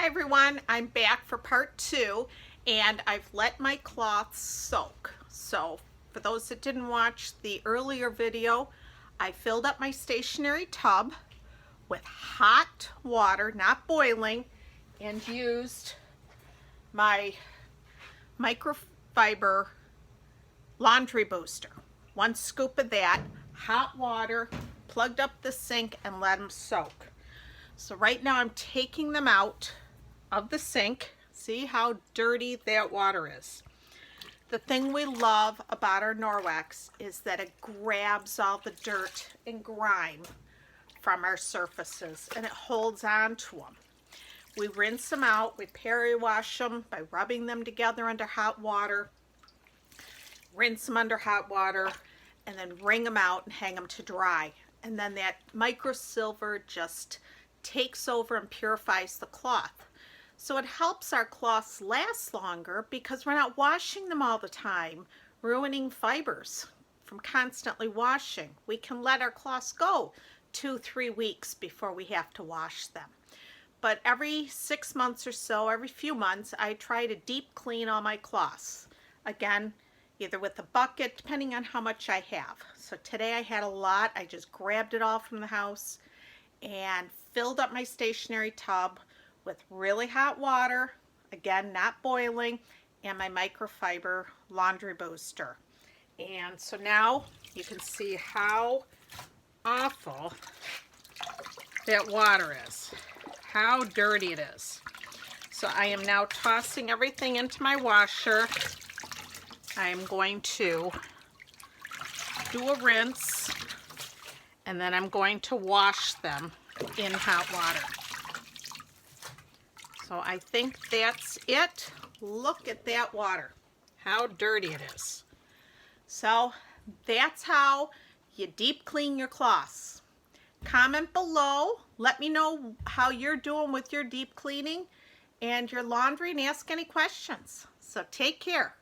Hi everyone, I'm back for part 2 and I've let my cloths soak. So for those that didn't watch the earlier video, I filled up my stationary tub with hot water, not boiling, and used my microfiber laundry booster. 1 scoop of that, hot water, plugged up the sink and let them soak. So right now I'm taking them out of the sink. See how dirty that water is. The thing we love about our Norwex is that it grabs all the dirt and grime from our surfaces and it holds on to them. We rinse them out, we peri-wash them by rubbing them together under hot water, rinse them under hot water, and then wring them out and hang them to dry. And then that microsilver just takes over and purifies the cloth. So it helps our cloths last longer because we're not washing them all the time, ruining fibers from constantly washing. We can let our cloths go 2-3 weeks before we have to wash them. But every 6 months or so, every few months, I try to deep clean all my cloths. Again, either with a bucket, depending on how much I have. So today I had a lot. I just grabbed it all from the house and filled up my stationary tub with really hot water, again not boiling, and my microfiber laundry booster. And so now you can see how awful that water is, how dirty it is. So I am now tossing everything into my washer. I am going to do a rinse and then I'm going to wash them in hot water. So I think that's it. Look at that water, how dirty it is. So that's how you deep clean your cloths. Comment below, let me know how you're doing with your deep cleaning and your laundry and ask any questions. So take care.